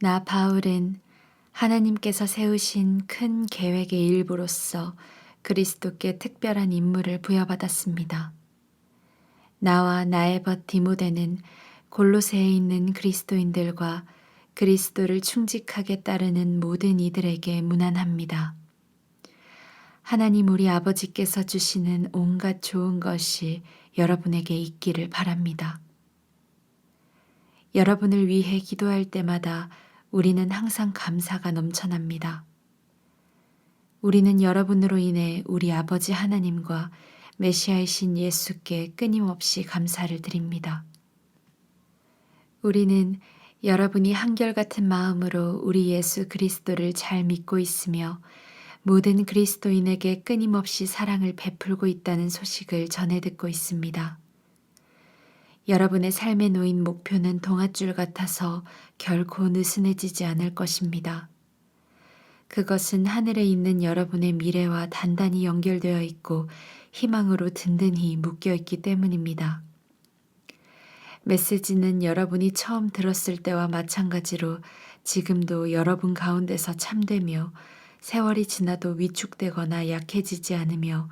나 바울은 하나님께서 세우신 큰 계획의 일부로서 그리스도께 특별한 임무를 부여받았습니다. 나와 나의 벗 디모데는 골로새에 있는 그리스도인들과 그리스도를 충직하게 따르는 모든 이들에게 문안합니다. 하나님 우리 아버지께서 주시는 온갖 좋은 것이 여러분에게 있기를 바랍니다. 여러분을 위해 기도할 때마다 우리는 항상 감사가 넘쳐납니다. 우리는 여러분으로 인해 우리 아버지 하나님과 메시아이신 예수께 끊임없이 감사를 드립니다. 우리는 여러분이 한결같은 마음으로 우리 예수 그리스도를 잘 믿고 있으며 모든 그리스도인에게 끊임없이 사랑을 베풀고 있다는 소식을 전해 듣고 있습니다. 여러분의 삶에 놓인 목표는 동아줄 같아서 결코 느슨해지지 않을 것입니다. 그것은 하늘에 있는 여러분의 미래와 단단히 연결되어 있고 희망으로 든든히 묶여 있기 때문입니다. 메시지는 여러분이 처음 들었을 때와 마찬가지로 지금도 여러분 가운데서 참되며 세월이 지나도 위축되거나 약해지지 않으며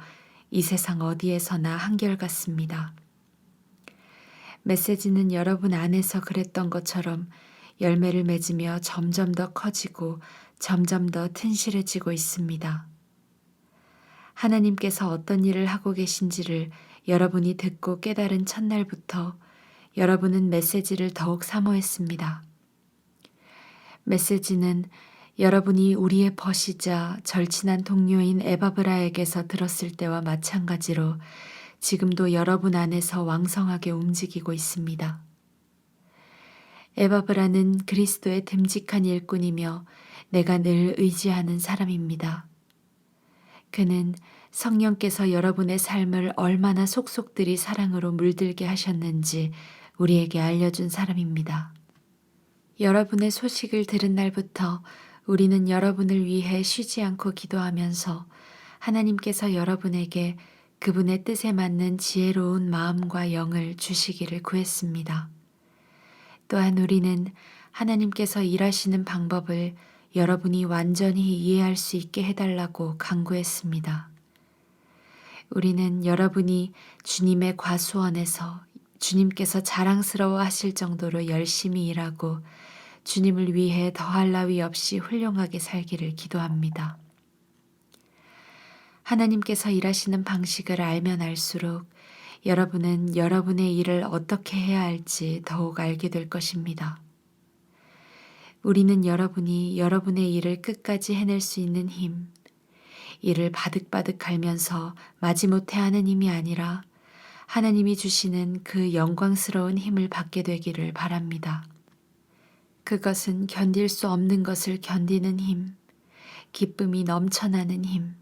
이 세상 어디에서나 한결같습니다. 메시지는 여러분 안에서 그랬던 것처럼 열매를 맺으며 점점 더 커지고 점점 더 튼실해지고 있습니다. 하나님께서 어떤 일을 하고 계신지를 여러분이 듣고 깨달은 첫날부터 여러분은 메시지를 더욱 사모했습니다. 메시지는 여러분이 우리의 벗이자 절친한 동료인 에바브라에게서 들었을 때와 마찬가지로 지금도 여러분 안에서 왕성하게 움직이고 있습니다. 에바브라는 그리스도의 듬직한 일꾼이며 내가 늘 의지하는 사람입니다. 그는 성령께서 여러분의 삶을 얼마나 속속들이 사랑으로 물들게 하셨는지 우리에게 알려준 사람입니다. 여러분의 소식을 들은 날부터 우리는 여러분을 위해 쉬지 않고 기도하면서 하나님께서 여러분에게 그분의 뜻에 맞는 지혜로운 마음과 영을 주시기를 구했습니다. 또한 우리는 하나님께서 일하시는 방법을 여러분이 완전히 이해할 수 있게 해달라고 간구했습니다. 우리는 여러분이 주님의 과수원에서 주님께서 자랑스러워 하실 정도로 열심히 일하고 주님을 위해 더할 나위 없이 훌륭하게 살기를 기도합니다. 하나님께서 일하시는 방식을 알면 알수록 여러분은 여러분의 일을 어떻게 해야 할지 더욱 알게 될 것입니다. 우리는 여러분이 여러분의 일을 끝까지 해낼 수 있는 힘, 일을 바득바득 갈면서 마지못해 하는 힘이 아니라 하나님이 주시는 그 영광스러운 힘을 받게 되기를 바랍니다. 그것은 견딜 수 없는 것을 견디는 힘, 기쁨이 넘쳐나는 힘,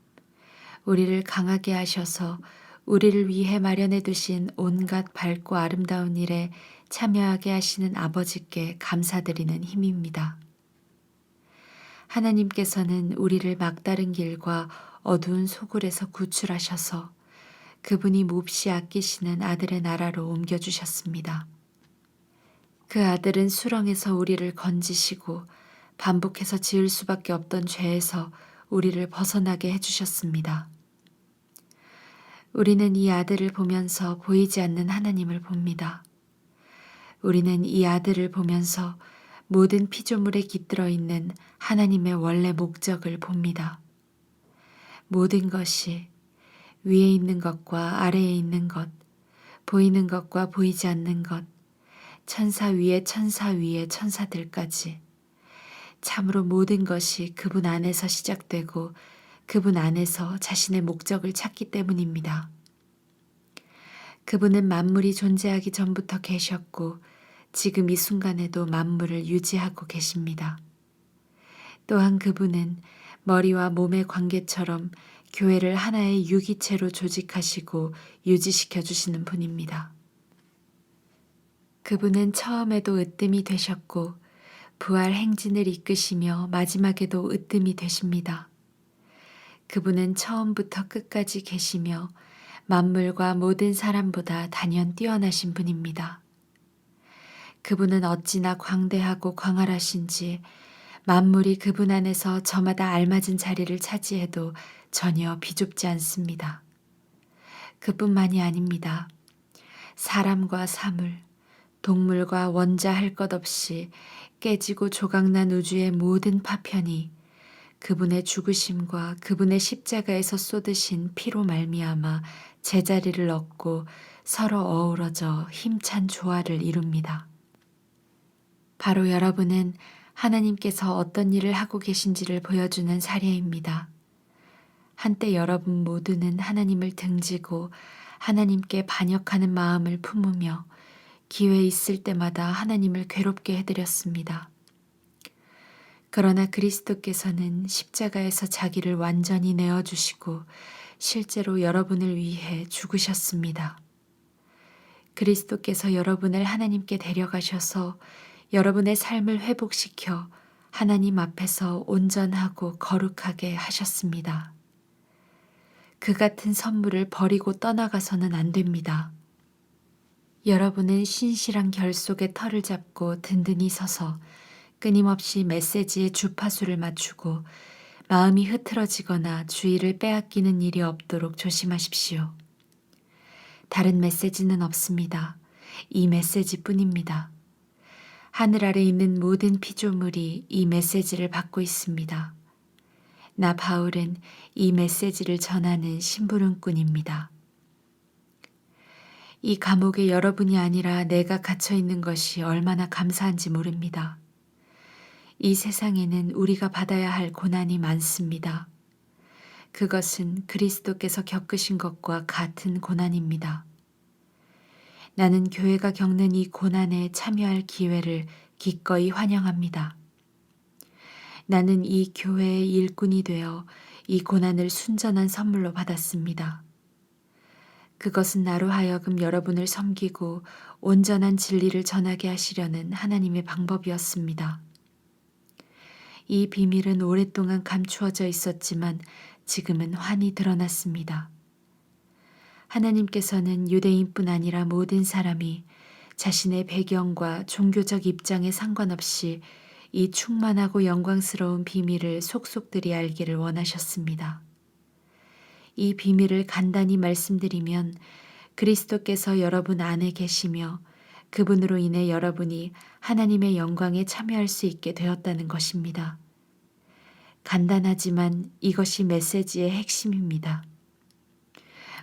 우리를 강하게 하셔서 우리를 위해 마련해 두신 온갖 밝고 아름다운 일에 참여하게 하시는 아버지께 감사드리는 힘입니다. 하나님께서는 우리를 막다른 길과 어두운 소굴에서 구출하셔서 그분이 몹시 아끼시는 아들의 나라로 옮겨주셨습니다. 그 아들은 수렁에서 우리를 건지시고 반복해서 지을 수밖에 없던 죄에서 우리를 벗어나게 해주셨습니다. 우리는 이 아들을 보면서 보이지 않는 하나님을 봅니다. 우리는 이 아들을 보면서 모든 피조물에 깃들어 있는 하나님의 원래 목적을 봅니다. 모든 것이 위에 있는 것과 아래에 있는 것, 보이는 것과 보이지 않는 것, 천사 위에 천사들까지 참으로 모든 것이 그분 안에서 시작되고 그분 안에서 자신의 목적을 찾기 때문입니다. 그분은 만물이 존재하기 전부터 계셨고 지금 이 순간에도 만물을 유지하고 계십니다. 또한 그분은 머리와 몸의 관계처럼 교회를 하나의 유기체로 조직하시고 유지시켜 주시는 분입니다. 그분은 처음에도 으뜸이 되셨고 부활 행진을 이끄시며 마지막에도 으뜸이 되십니다. 그분은 처음부터 끝까지 계시며 만물과 모든 사람보다 단연 뛰어나신 분입니다. 그분은 어찌나 광대하고 광활하신지 만물이 그분 안에서 저마다 알맞은 자리를 차지해도 전혀 비좁지 않습니다. 그뿐만이 아닙니다. 사람과 사물, 동물과 원자 할 것 없이 깨지고 조각난 우주의 모든 파편이 그분의 죽으심과 그분의 십자가에서 쏟으신 피로 말미암아 제자리를 얻고 서로 어우러져 힘찬 조화를 이룹니다. 바로 여러분은 하나님께서 어떤 일을 하고 계신지를 보여주는 사례입니다. 한때 여러분 모두는 하나님을 등지고 하나님께 반역하는 마음을 품으며 기회 있을 때마다 하나님을 괴롭게 해드렸습니다. 그러나 그리스도께서는 십자가에서 자기를 완전히 내어주시고 실제로 여러분을 위해 죽으셨습니다. 그리스도께서 여러분을 하나님께 데려가셔서 여러분의 삶을 회복시켜 하나님 앞에서 온전하고 거룩하게 하셨습니다. 그 같은 선물을 버리고 떠나가서는 안 됩니다. 여러분은 신실한 결속의 털을 잡고 든든히 서서 끊임없이 메시지의 주파수를 맞추고 마음이 흐트러지거나 주의를 빼앗기는 일이 없도록 조심하십시오. 다른 메시지는 없습니다. 이 메시지뿐입니다. 하늘 아래 있는 모든 피조물이 이 메시지를 받고 있습니다. 나 바울은 이 메시지를 전하는 심부름꾼입니다. 이 감옥에 여러분이 아니라 내가 갇혀 있는 것이 얼마나 감사한지 모릅니다. 이 세상에는 우리가 받아야 할 고난이 많습니다. 그것은 그리스도께서 겪으신 것과 같은 고난입니다. 나는 교회가 겪는 이 고난에 참여할 기회를 기꺼이 환영합니다. 나는 이 교회의 일꾼이 되어 이 고난을 순전한 선물로 받았습니다. 그것은 나로 하여금 여러분을 섬기고 온전한 진리를 전하게 하시려는 하나님의 방법이었습니다. 이 비밀은 오랫동안 감추어져 있었지만 지금은 환히 드러났습니다. 하나님께서는 유대인뿐 아니라 모든 사람이 자신의 배경과 종교적 입장에 상관없이 이 충만하고 영광스러운 비밀을 속속들이 알기를 원하셨습니다. 이 비밀을 간단히 말씀드리면 그리스도께서 여러분 안에 계시며 그분으로 인해 여러분이 하나님의 영광에 참여할 수 있게 되었다는 것입니다. 간단하지만 이것이 메시지의 핵심입니다.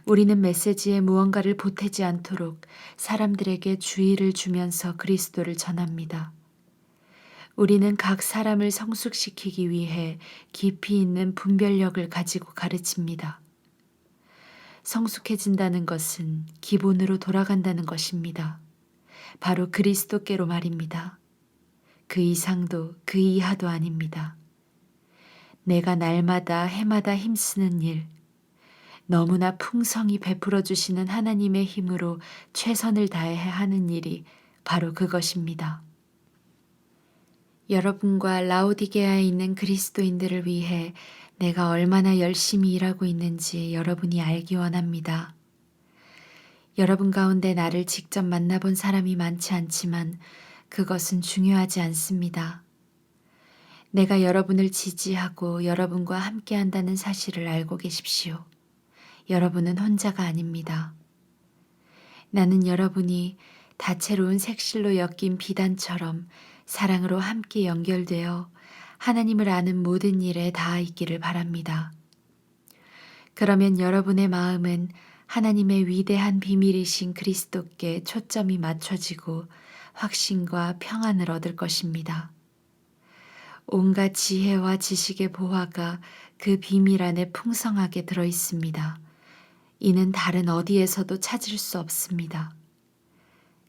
우리는 메시지에 무언가를 보태지 않도록 사람들에게 주의를 주면서 그리스도를 전합니다. 우리는 각 사람을 성숙시키기 위해 깊이 있는 분별력을 가지고 가르칩니다. 성숙해진다는 것은 기본으로 돌아간다는 것입니다. 바로 그리스도께로 말입니다. 그 이상도 그 이하도 아닙니다. 내가 날마다 해마다 힘쓰는 일, 너무나 풍성히 베풀어 주시는 하나님의 힘으로 최선을 다해 하는 일이 바로 그것입니다. 여러분과 라오디게아에 있는 그리스도인들을 위해 내가 얼마나 열심히 일하고 있는지 여러분이 알기 원합니다. 여러분 가운데 나를 직접 만나본 사람이 많지 않지만 그것은 중요하지 않습니다. 내가 여러분을 지지하고 여러분과 함께 한다는 사실을 알고 계십시오. 여러분은 혼자가 아닙니다. 나는 여러분이 다채로운 색실로 엮인 비단처럼 사랑으로 함께 연결되어 하나님을 아는 모든 일에 닿아 있기를 바랍니다. 그러면 여러분의 마음은 하나님의 위대한 비밀이신 그리스도께 초점이 맞춰지고 확신과 평안을 얻을 것입니다. 온갖 지혜와 지식의 보화가 그 비밀 안에 풍성하게 들어 있습니다. 이는 다른 어디에서도 찾을 수 없습니다.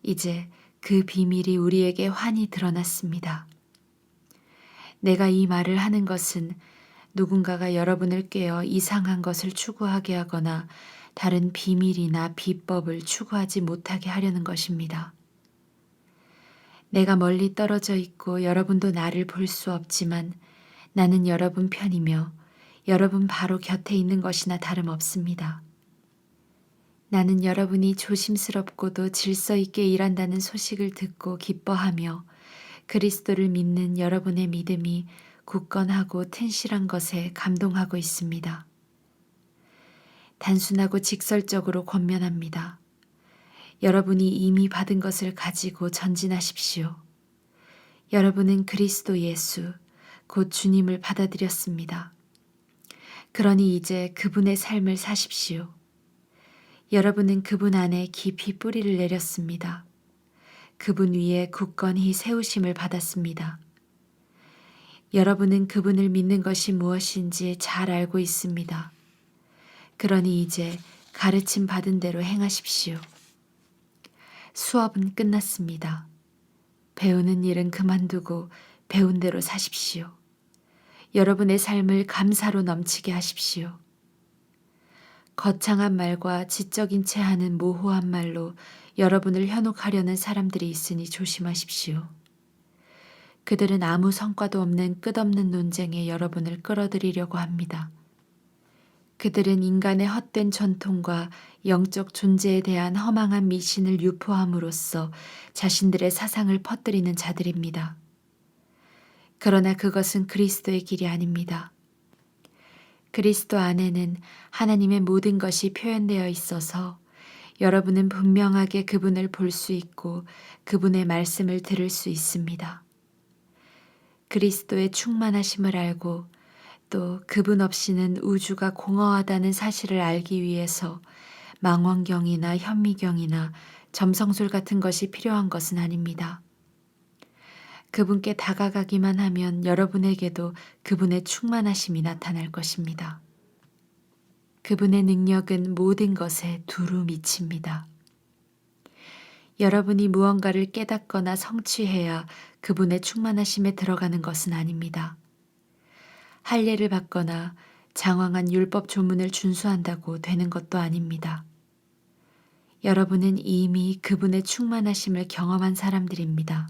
이제 그 비밀이 우리에게 환히 드러났습니다. 내가 이 말을 하는 것은 누군가가 여러분을 꿰어 이상한 것을 추구하게 하거나 다른 비밀이나 비법을 추구하지 못하게 하려는 것입니다. 내가 멀리 떨어져 있고 여러분도 나를 볼 수 없지만 나는 여러분 편이며 여러분 바로 곁에 있는 것이나 다름없습니다. 나는 여러분이 조심스럽고도 질서 있게 일한다는 소식을 듣고 기뻐하며 그리스도를 믿는 여러분의 믿음이 굳건하고 튼실한 것에 감동하고 있습니다. 단순하고 직설적으로 권면합니다. 여러분이 이미 받은 것을 가지고 전진하십시오. 여러분은 그리스도 예수, 곧 주님을 받아들였습니다. 그러니 이제 그분의 삶을 사십시오. 여러분은 그분 안에 깊이 뿌리를 내렸습니다. 그분 위에 굳건히 세우심을 받았습니다. 여러분은 그분을 믿는 것이 무엇인지 잘 알고 있습니다. 그러니 이제 가르침 받은 대로 행하십시오. 수업은 끝났습니다. 배우는 일은 그만두고 배운 대로 사십시오. 여러분의 삶을 감사로 넘치게 하십시오. 거창한 말과 지적인 채 하는 모호한 말로 여러분을 현혹하려는 사람들이 있으니 조심하십시오. 그들은 아무 성과도 없는 끝없는 논쟁에 여러분을 끌어들이려고 합니다. 그들은 인간의 헛된 전통과 영적 존재에 대한 허망한 미신을 유포함으로써 자신들의 사상을 퍼뜨리는 자들입니다. 그러나 그것은 그리스도의 길이 아닙니다. 그리스도 안에는 하나님의 모든 것이 표현되어 있어서 여러분은 분명하게 그분을 볼 수 있고 그분의 말씀을 들을 수 있습니다. 그리스도의 충만하심을 알고 또 그분 없이는 우주가 공허하다는 사실을 알기 위해서 망원경이나 현미경이나 점성술 같은 것이 필요한 것은 아닙니다. 그분께 다가가기만 하면 여러분에게도 그분의 충만하심이 나타날 것입니다. 그분의 능력은 모든 것에 두루 미칩니다. 여러분이 무언가를 깨닫거나 성취해야 그분의 충만하심에 들어가는 것은 아닙니다. 할례를 받거나 장황한 율법 조문을 준수한다고 되는 것도 아닙니다. 여러분은 이미 그분의 충만하심을 경험한 사람들입니다.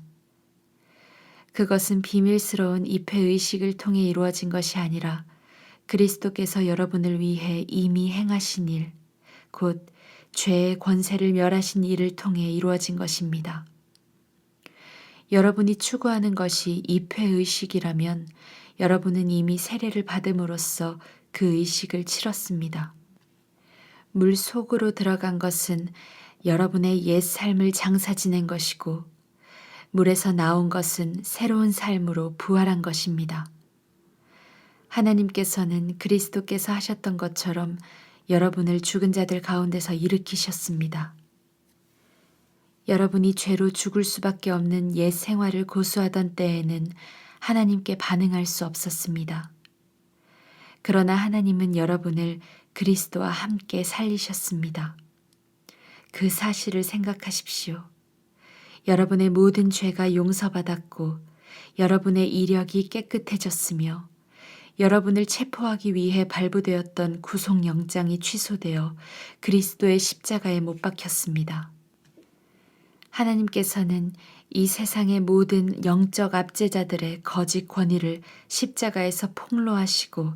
그것은 비밀스러운 입회의식을 통해 이루어진 것이 아니라 그리스도께서 여러분을 위해 이미 행하신 일, 곧 죄의 권세를 멸하신 일을 통해 이루어진 것입니다. 여러분이 추구하는 것이 입회의식이라면 여러분은 이미 세례를 받음으로써 그 의식을 치렀습니다. 물 속으로 들어간 것은 여러분의 옛 삶을 장사 지낸 것이고 물에서 나온 것은 새로운 삶으로 부활한 것입니다. 하나님께서는 그리스도께서 하셨던 것처럼 여러분을 죽은 자들 가운데서 일으키셨습니다. 여러분이 죄로 죽을 수밖에 없는 옛 생활을 고수하던 때에는 하나님께 반응할 수 없었습니다. 그러나 하나님은 여러분을 그리스도와 함께 살리셨습니다. 그 사실을 생각하십시오. 여러분의 모든 죄가 용서받았고 여러분의 이력이 깨끗해졌으며 여러분을 체포하기 위해 발부되었던 구속영장이 취소되어 그리스도의 십자가에 못 박혔습니다. 하나님께서는 이 세상의 모든 영적 압제자들의 거짓 권위를 십자가에서 폭로하시고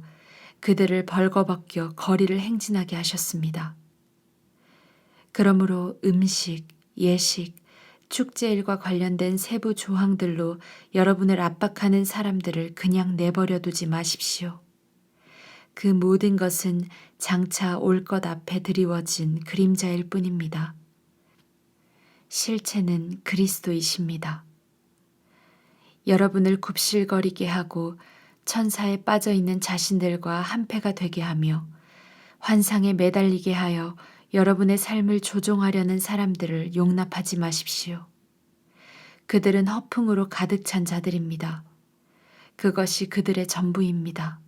그들을 벌거벗겨 거리를 행진하게 하셨습니다. 그러므로 음식, 예식, 축제일과 관련된 세부 조항들로 여러분을 압박하는 사람들을 그냥 내버려 두지 마십시오. 그 모든 것은 장차 올 것 앞에 드리워진 그림자일 뿐입니다. 실체는 그리스도이십니다. 여러분을 굽실거리게 하고 천사에 빠져 있는 자신들과 한패가 되게 하며 환상에 매달리게 하여 여러분의 삶을 조종하려는 사람들을 용납하지 마십시오. 그들은 허풍으로 가득 찬 자들입니다. 그것이 그들의 전부입니다.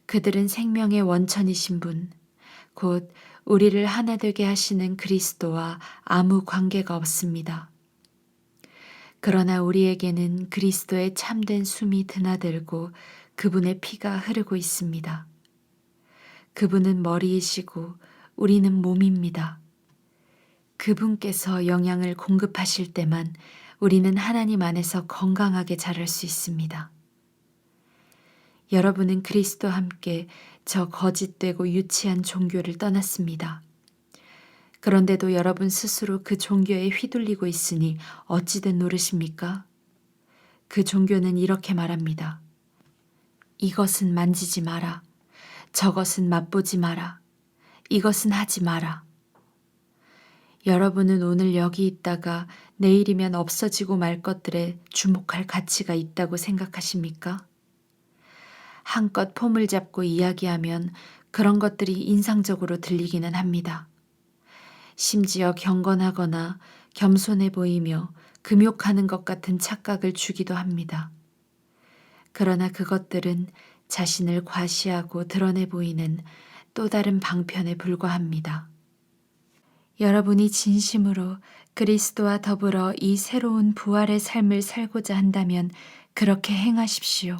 그들은 생명의 원천이신 분, 곧 우리를 하나 되게 하시는 그리스도와 아무 관계가 없습니다. 그러나 우리에게는 그리스도의 참된 숨이 드나들고 그분의 피가 흐르고 있습니다. 그분은 머리이시고 우리는 몸입니다. 그분께서 영양을 공급하실 때만 우리는 하나님 안에서 건강하게 자랄 수 있습니다. 여러분은 그리스도와 함께 저 거짓되고 유치한 종교를 떠났습니다. 그런데도 여러분 스스로 그 종교에 휘둘리고 있으니 어찌된 노릇입니까? 그 종교는 이렇게 말합니다. 이것은 만지지 마라. 저것은 맛보지 마라. 이것은 하지 마라. 여러분은 오늘 여기 있다가 내일이면 없어지고 말 것들에 주목할 가치가 있다고 생각하십니까? 한껏 폼을 잡고 이야기하면 그런 것들이 인상적으로 들리기는 합니다. 심지어 경건하거나 겸손해 보이며 금욕하는 것 같은 착각을 주기도 합니다. 그러나 그것들은 자신을 과시하고 드러내 보이는 또 다른 방편에 불과합니다. 여러분이 진심으로 그리스도와 더불어 이 새로운 부활의 삶을 살고자 한다면 그렇게 행하십시오.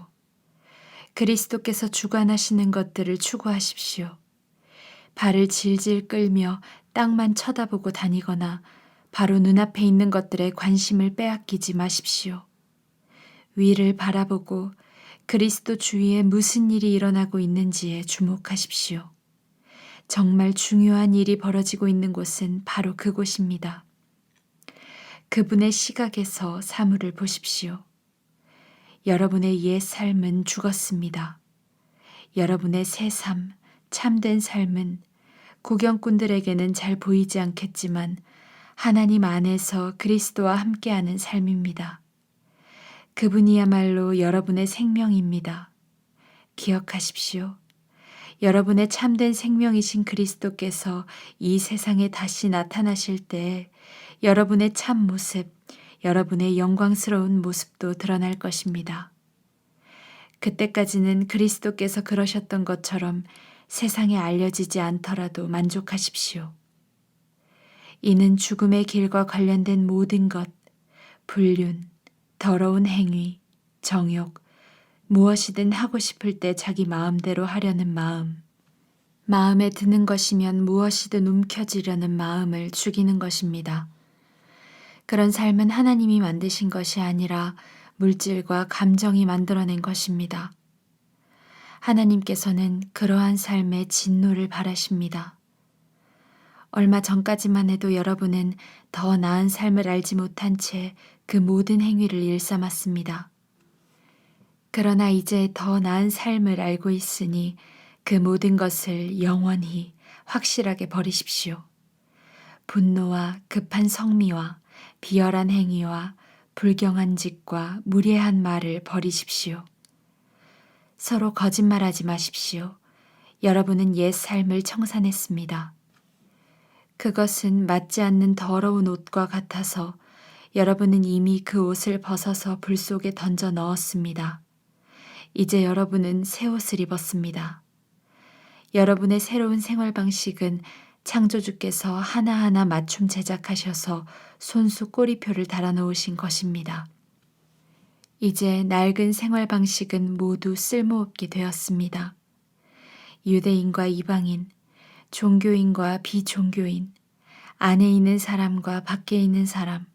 그리스도께서 주관하시는 것들을 추구하십시오. 발을 질질 끌며 땅만 쳐다보고 다니거나 바로 눈앞에 있는 것들에 관심을 빼앗기지 마십시오. 위를 바라보고 그리스도 주위에 무슨 일이 일어나고 있는지에 주목하십시오. 정말 중요한 일이 벌어지고 있는 곳은 바로 그곳입니다. 그분의 시각에서 사물을 보십시오. 여러분의 옛 삶은 죽었습니다. 여러분의 새 삶, 참된 삶은 구경꾼들에게는 잘 보이지 않겠지만 하나님 안에서 그리스도와 함께하는 삶입니다. 그분이야말로 여러분의 생명입니다. 기억하십시오. 여러분의 참된 생명이신 그리스도께서 이 세상에 다시 나타나실 때 여러분의 참 모습, 여러분의 영광스러운 모습도 드러날 것입니다. 그때까지는 그리스도께서 그러셨던 것처럼 세상에 알려지지 않더라도 만족하십시오. 이는 죽음의 길과 관련된 모든 것, 불륜, 더러운 행위, 정욕, 무엇이든 하고 싶을 때 자기 마음대로 하려는 마음, 마음에 드는 것이면 무엇이든 움켜쥐려는 마음을 죽이는 것입니다. 그런 삶은 하나님이 만드신 것이 아니라 물질과 감정이 만들어낸 것입니다. 하나님께서는 그러한 삶의 진노를 바라십니다. 얼마 전까지만 해도 여러분은 더 나은 삶을 알지 못한 채 그 모든 행위를 일삼았습니다. 그러나 이제 더 나은 삶을 알고 있으니 그 모든 것을 영원히 확실하게 버리십시오. 분노와 급한 성미와 비열한 행위와 불경한 짓과 무례한 말을 버리십시오. 서로 거짓말하지 마십시오. 여러분은 옛 삶을 청산했습니다. 그것은 맞지 않는 더러운 옷과 같아서 여러분은 이미 그 옷을 벗어서 불 속에 던져 넣었습니다. 이제 여러분은 새 옷을 입었습니다. 여러분의 새로운 생활 방식은 창조주께서 하나하나 맞춤 제작하셔서 손수 꼬리표를 달아놓으신 것입니다. 이제 낡은 생활 방식은 모두 쓸모없게 되었습니다. 유대인과 이방인, 종교인과 비종교인, 안에 있는 사람과 밖에 있는 사람,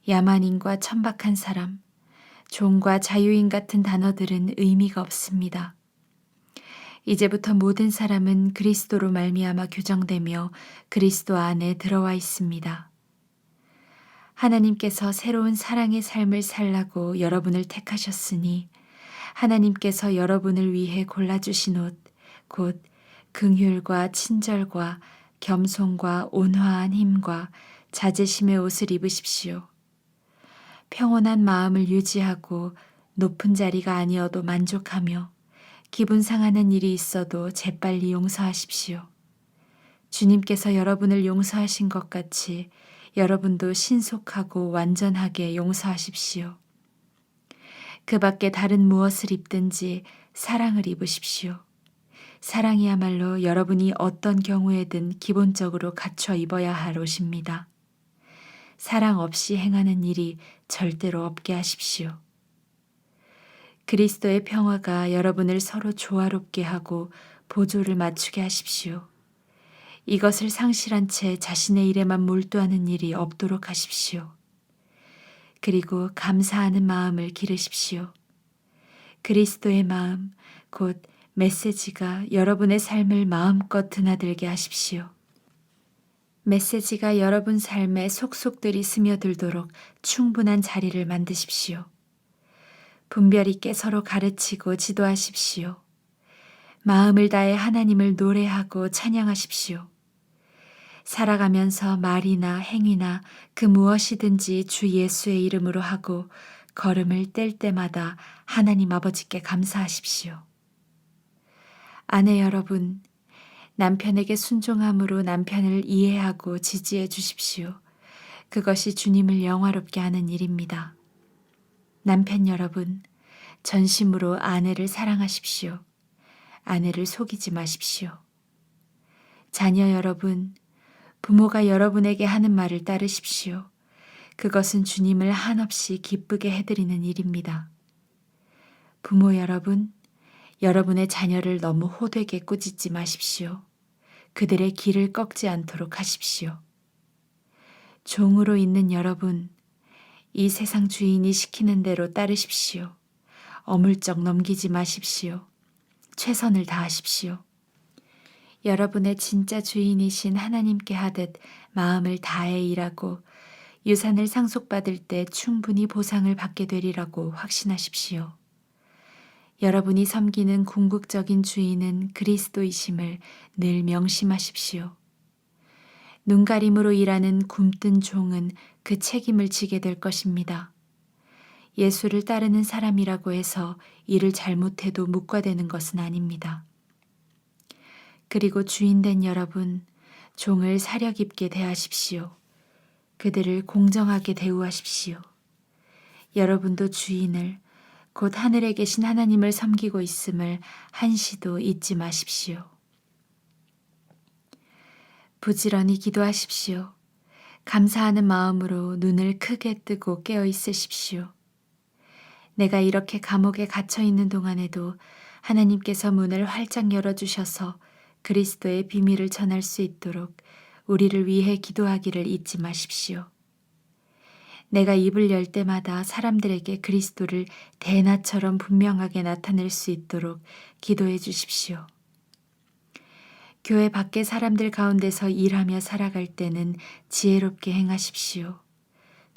야만인과 천박한 사람, 종과 자유인 같은 단어들은 의미가 없습니다. 이제부터 모든 사람은 그리스도로 말미암아 규정되며 그리스도 안에 들어와 있습니다. 하나님께서 새로운 사랑의 삶을 살라고 여러분을 택하셨으니 하나님께서 여러분을 위해 골라주신 옷, 곧 긍휼과 친절과 겸손과 온화한 힘과 자제심의 옷을 입으십시오. 평온한 마음을 유지하고 높은 자리가 아니어도 만족하며 기분 상하는 일이 있어도 재빨리 용서하십시오. 주님께서 여러분을 용서하신 것 같이 여러분도 신속하고 완전하게 용서하십시오. 그 밖에 다른 무엇을 입든지 사랑을 입으십시오. 사랑이야말로 여러분이 어떤 경우에든 기본적으로 갖춰 입어야 할 옷입니다. 사랑 없이 행하는 일이 절대로 없게 하십시오. 그리스도의 평화가 여러분을 서로 조화롭게 하고 보조를 맞추게 하십시오. 이것을 상실한 채 자신의 일에만 몰두하는 일이 없도록 하십시오. 그리고 감사하는 마음을 기르십시오. 그리스도의 마음, 곧 메시지가 여러분의 삶을 마음껏 드나들게 하십시오. 메시지가 여러분 삶에 속속들이 스며들도록 충분한 자리를 만드십시오. 분별 있게 서로 가르치고 지도하십시오. 마음을 다해 하나님을 노래하고 찬양하십시오. 살아가면서 말이나 행위나 그 무엇이든지 주 예수의 이름으로 하고 걸음을 뗄 때마다 하나님 아버지께 감사하십시오. 아내 여러분, 남편에게 순종함으로 남편을 이해하고 지지해 주십시오. 그것이 주님을 영화롭게 하는 일입니다. 남편 여러분, 전심으로 아내를 사랑하십시오. 아내를 속이지 마십시오. 자녀 여러분, 부모가 여러분에게 하는 말을 따르십시오. 그것은 주님을 한없이 기쁘게 해드리는 일입니다. 부모 여러분, 여러분의 자녀를 너무 호되게 꾸짖지 마십시오. 그들의 길을 꺾지 않도록 하십시오. 종으로 있는 여러분, 이 세상 주인이 시키는 대로 따르십시오. 어물쩍 넘기지 마십시오. 최선을 다하십시오. 여러분의 진짜 주인이신 하나님께 하듯 마음을 다해 일하고 유산을 상속받을 때 충분히 보상을 받게 되리라고 확신하십시오. 여러분이 섬기는 궁극적인 주인은 그리스도이심을 늘 명심하십시오. 눈가림으로 일하는 굼뜬 종은 그 책임을 지게 될 것입니다. 예수를 따르는 사람이라고 해서 일을 잘못해도 묵과되는 것은 아닙니다. 그리고 주인된 여러분, 종을 사려 깊게 대하십시오. 그들을 공정하게 대우하십시오. 여러분도 주인을, 곧 하늘에 계신 하나님을 섬기고 있음을 한시도 잊지 마십시오. 부지런히 기도하십시오. 감사하는 마음으로 눈을 크게 뜨고 깨어 있으십시오. 내가 이렇게 감옥에 갇혀 있는 동안에도 하나님께서 문을 활짝 열어주셔서 그리스도의 비밀을 전할 수 있도록 우리를 위해 기도하기를 잊지 마십시오. 내가 입을 열 때마다 사람들에게 그리스도를 대낮처럼 분명하게 나타낼 수 있도록 기도해 주십시오. 교회 밖의 사람들 가운데서 일하며 살아갈 때는 지혜롭게 행하십시오.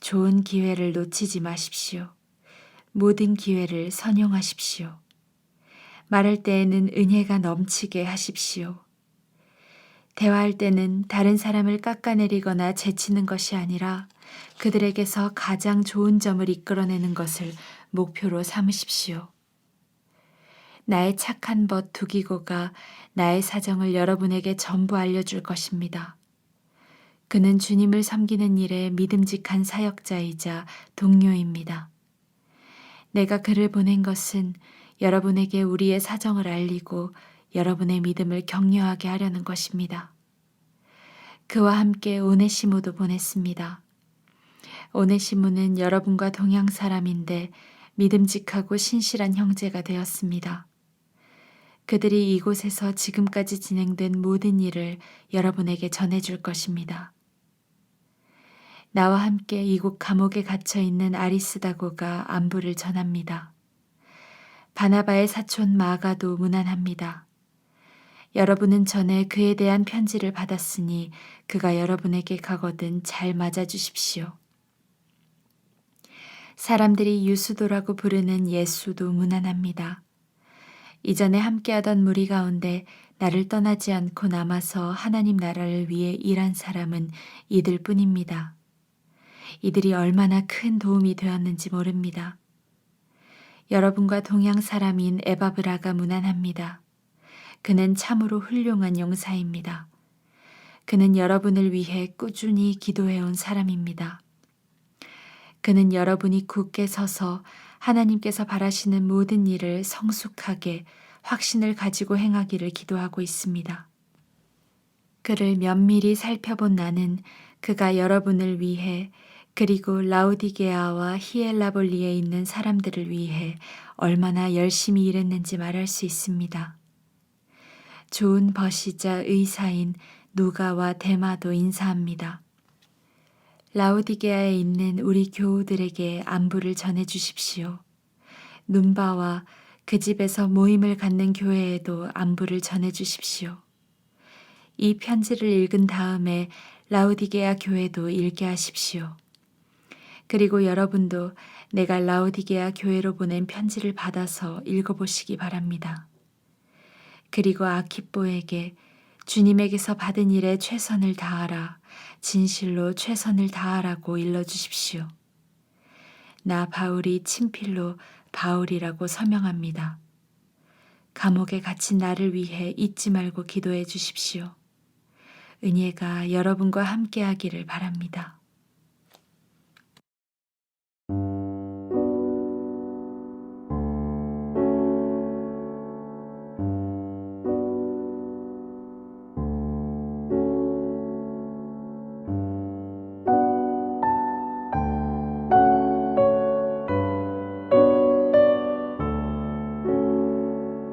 좋은 기회를 놓치지 마십시오. 모든 기회를 선용하십시오. 말할 때에는 은혜가 넘치게 하십시오. 대화할 때는 다른 사람을 깎아내리거나 제치는 것이 아니라 그들에게서 가장 좋은 점을 이끌어내는 것을 목표로 삼으십시오. 나의 착한 벗 두기고가 나의 사정을 여러분에게 전부 알려줄 것입니다. 그는 주님을 섬기는 일에 믿음직한 사역자이자 동료입니다. 내가 그를 보낸 것은 여러분에게 우리의 사정을 알리고 여러분의 믿음을 격려하게 하려는 것입니다. 그와 함께 오네시모도 보냈습니다. 오네시모는 여러분과 동양 사람인데 믿음직하고 신실한 형제가 되었습니다. 그들이 이곳에서 지금까지 진행된 모든 일을 여러분에게 전해줄 것입니다. 나와 함께 이곳 감옥에 갇혀 있는 아리스다고가 안부를 전합니다. 바나바의 사촌 마가도 문안합니다. 여러분은 전에 그에 대한 편지를 받았으니 그가 여러분에게 가거든 잘 맞아주십시오. 사람들이 유수도라고 부르는 예수도 문안합니다. 이전에 함께하던 무리 가운데 나를 떠나지 않고 남아서 하나님 나라를 위해 일한 사람은 이들 뿐입니다. 이들이 얼마나 큰 도움이 되었는지 모릅니다. 여러분과 동양 사람인 에바브라가 문안합니다. 그는 참으로 훌륭한 용사입니다. 그는 여러분을 위해 꾸준히 기도해온 사람입니다. 그는 여러분이 굳게 서서 하나님께서 바라시는 모든 일을 성숙하게 확신을 가지고 행하기를 기도하고 있습니다. 그를 면밀히 살펴본 나는 그가 여러분을 위해 그리고 라우디게아와 히엘라볼리에 있는 사람들을 위해 얼마나 열심히 일했는지 말할 수 있습니다. 좋은 벗이자 의사인 누가와 데마도 인사합니다. 라우디게아에 있는 우리 교우들에게 안부를 전해 주십시오. 눈바와 그 집에서 모임을 갖는 교회에도 안부를 전해 주십시오. 이 편지를 읽은 다음에 라오디게아 교회도 읽게 하십시오. 그리고 여러분도 내가 라오디게아 교회로 보낸 편지를 받아서 읽어보시기 바랍니다. 그리고 아키뽀에게 주님에게서 받은 일에 최선을 다하라, 진실로 최선을 다하라고 일러주십시오. 나 바울이 친필로 바울이라고 서명합니다. 감옥에 갇힌 나를 위해 잊지 말고 기도해 주십시오. 은혜가 여러분과 함께하기를 바랍니다.